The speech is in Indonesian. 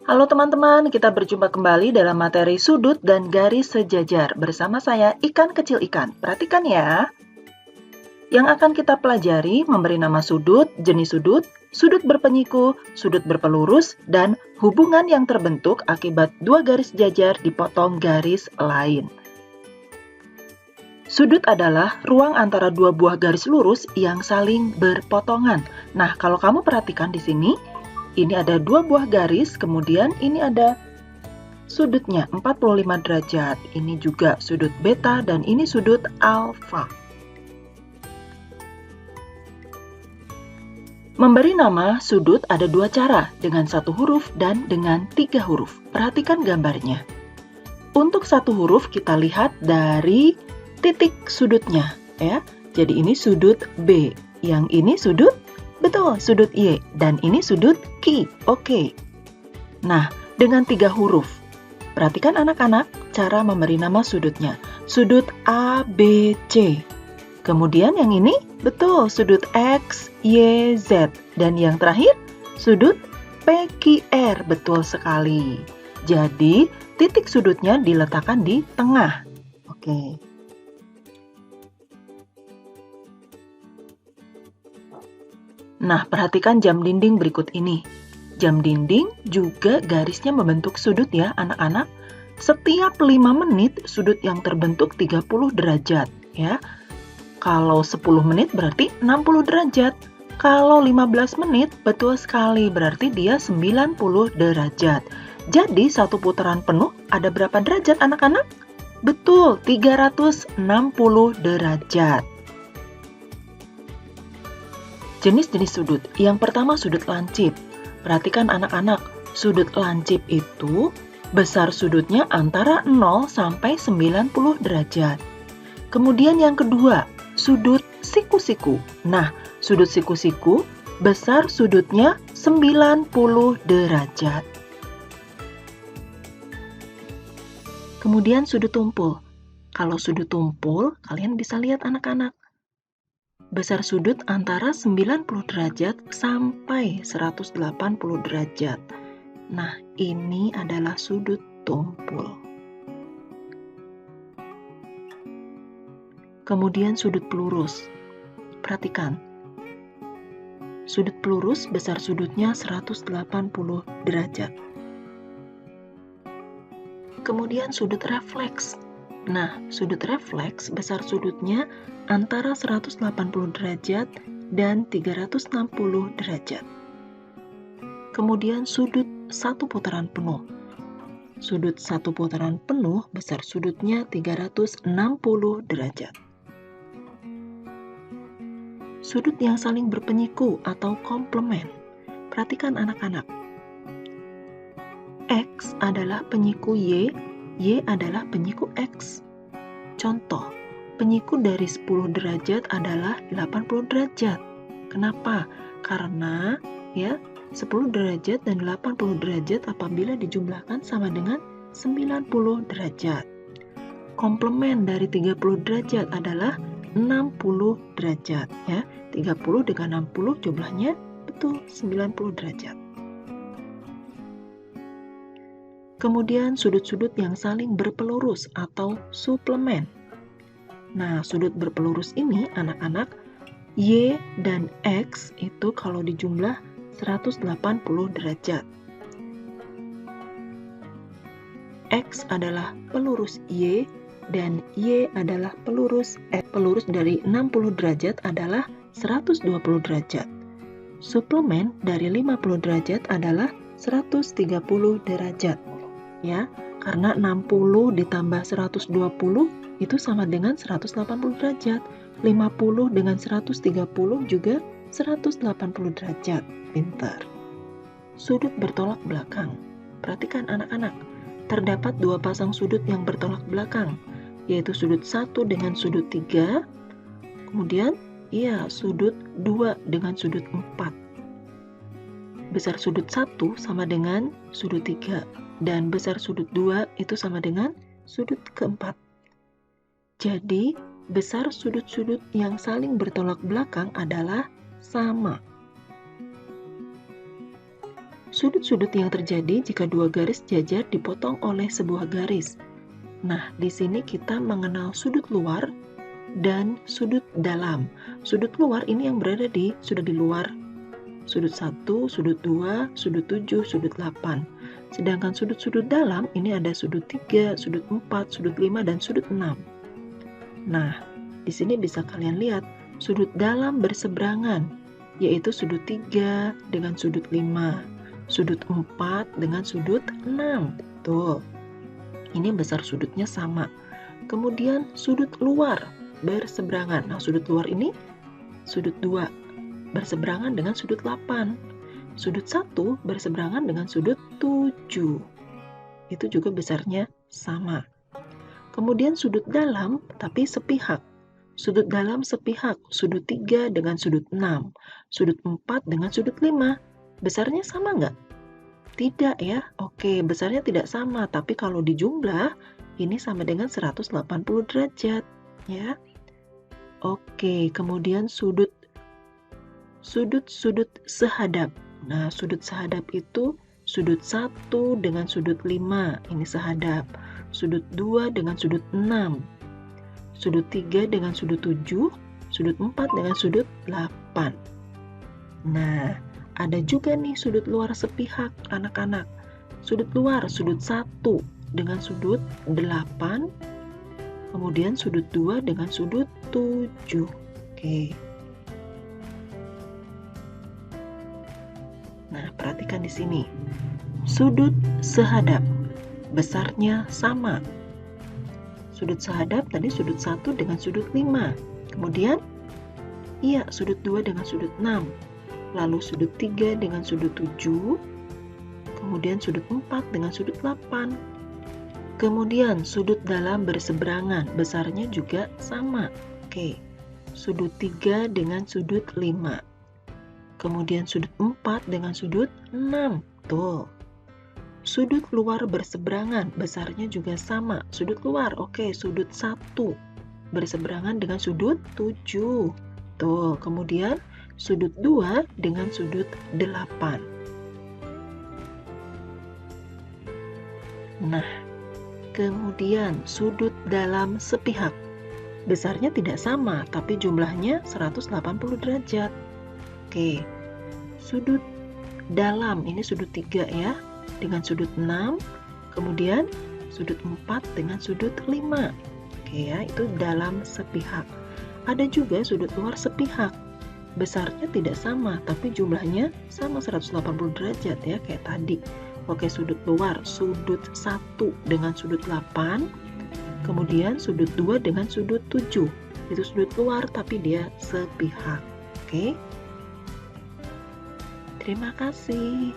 Halo teman-teman, kita berjumpa kembali dalam materi sudut dan garis sejajar bersama saya Ikan Kecil Ikan. Perhatikan ya. Yang akan kita pelajari memberi nama sudut, jenis sudut, sudut berpenyiku, sudut berpelurus, dan hubungan yang terbentuk akibat dua garis sejajar dipotong garis lain. Sudut adalah ruang antara dua buah garis lurus yang saling berpotongan. Nah, kalau kamu perhatikan di sini, ini ada dua buah garis, kemudian ini ada sudutnya 45 derajat. Ini juga sudut beta dan ini sudut alfa. Memberi nama sudut ada dua cara, dengan satu huruf dan dengan tiga huruf. Perhatikan gambarnya. Untuk satu huruf kita lihat dari titik sudutnya, ya. Jadi ini sudut B, yang ini sudut, betul, sudut Y, dan ini sudut Q. Oke. Nah, dengan tiga huruf. Perhatikan anak-anak cara memberi nama sudutnya. Sudut A, B, C. Kemudian yang ini, betul, sudut X, Y, Z. Dan yang terakhir, sudut PQR. Betul sekali. Jadi, titik sudutnya diletakkan di tengah. Oke. Nah, perhatikan jam dinding berikut ini. Jam dinding juga garisnya membentuk sudut ya, anak-anak. Setiap 5 menit, sudut yang terbentuk 30 derajat, ya. Kalau 10 menit berarti 60 derajat. Kalau 15 menit, betul sekali, berarti dia 90 derajat. Jadi, satu putaran penuh ada berapa derajat, anak-anak? Betul, 360 derajat. Jenis-jenis sudut. Yang pertama sudut lancip. Perhatikan anak-anak, sudut lancip itu besar sudutnya antara 0 sampai 90 derajat. Kemudian yang kedua, sudut siku-siku. Nah, sudut siku-siku besar sudutnya 90 derajat. Kemudian sudut tumpul. Kalau sudut tumpul, kalian bisa lihat anak-anak. Besar sudut antara 90 derajat sampai 180 derajat. Nah, ini adalah sudut tumpul. Kemudian sudut pelurus. Perhatikan. Sudut pelurus besar sudutnya 180 derajat. Kemudian sudut refleks. Nah, sudut refleks besar sudutnya antara 180 derajat dan 360 derajat. Kemudian sudut satu putaran penuh. Sudut satu putaran penuh besar sudutnya 360 derajat. Sudut yang saling berpenyiku atau komplement. Perhatikan anak-anak. X adalah penyiku Y, Y adalah penyiku X. Contoh, penyiku dari 10 derajat adalah 80 derajat. Kenapa? Karena ya 10 derajat dan 80 derajat apabila dijumlahkan sama dengan 90 derajat. Komplement dari 30 derajat adalah 60 derajat ya. 30 dengan 60 jumlahnya betul 90 derajat. Kemudian sudut-sudut yang saling berpelurus atau suplemen. Nah, sudut berpelurus ini anak-anak Y dan X itu kalau dijumlah 180 derajat. X adalah pelurus Y dan Y adalah pelurus X. Pelurus dari 60 derajat adalah 120 derajat. Suplemen dari 50 derajat adalah 130 derajat. Ya, karena 60 ditambah 120 itu sama dengan 180 derajat. 50 dengan 130 juga 180 derajat. Pintar. Sudut bertolak belakang. Perhatikan anak-anak. Terdapat dua pasang sudut yang bertolak belakang, yaitu sudut 1 dengan sudut 3. Kemudian, sudut 2 dengan sudut 4. Besar sudut 1 sama dengan sudut 3. Dan besar sudut 2 itu sama dengan sudut keempat. Jadi, besar sudut-sudut yang saling bertolak belakang adalah sama. Sudut-sudut yang terjadi jika dua garis jajar dipotong oleh sebuah garis. Nah, di sini kita mengenal sudut luar dan sudut dalam. Sudut luar ini yang berada sudah di luar sudut 1, sudut 2, sudut 7, sudut 8. Sedangkan sudut-sudut dalam ini ada sudut 3, sudut 4, sudut 5, dan sudut 6. Nah, di sini bisa kalian lihat sudut dalam berseberangan, yaitu sudut 3 dengan sudut 5, sudut 4 dengan sudut 6. Tuh, ini besar sudutnya sama. Kemudian sudut luar berseberangan. Nah, sudut luar ini sudut 2 berseberangan dengan sudut 8. Sudut 1 berseberangan dengan sudut 7. Itu juga besarnya sama. Kemudian sudut dalam tapi sepihak. Sudut dalam sepihak, sudut 3 dengan sudut 6, sudut 4 dengan sudut 5. Besarnya sama nggak? Tidak ya. Oke, besarnya tidak sama, tapi kalau dijumlah ini sama dengan 180 derajat ya. Oke, kemudian sudut sehadap. Nah, sudut sehadap itu sudut 1 dengan sudut 5, ini sehadap. Sudut 2 dengan sudut 6. Sudut 3 dengan sudut 7, sudut 4 dengan sudut 8. Nah, ada juga nih sudut luar sepihak anak-anak. Sudut luar, sudut 1 dengan sudut 8, kemudian sudut 2 dengan sudut 7. Oke. Nah, perhatikan di sini. Sudut sehadap, besarnya sama. Sudut sehadap tadi sudut 1 dengan sudut 5. Kemudian, sudut 2 dengan sudut 6. Lalu sudut 3 dengan sudut 7. Kemudian sudut 4 dengan sudut 8. Kemudian sudut dalam berseberangan, besarnya juga sama. Oke, sudut 3 dengan sudut 5. Kemudian sudut 4 dengan sudut 6. Tuh. Sudut luar berseberangan, besarnya juga sama. Sudut luar, oke, sudut 1 berseberangan dengan sudut 7. Tuh, kemudian sudut 2 dengan sudut 8. Nah, kemudian sudut dalam sepihak. Besarnya tidak sama, tapi jumlahnya 180 derajat. Oke, sudut dalam, ini sudut 3 ya, dengan sudut 6, kemudian sudut 4 dengan sudut 5. Oke ya, itu dalam sepihak. Ada juga sudut luar sepihak. Besarnya tidak sama, tapi jumlahnya sama 180 derajat ya, kayak tadi. Oke, sudut luar, sudut 1 dengan sudut 8, kemudian sudut 2 dengan sudut 7. Itu sudut luar, tapi dia sepihak. Oke. Terima kasih.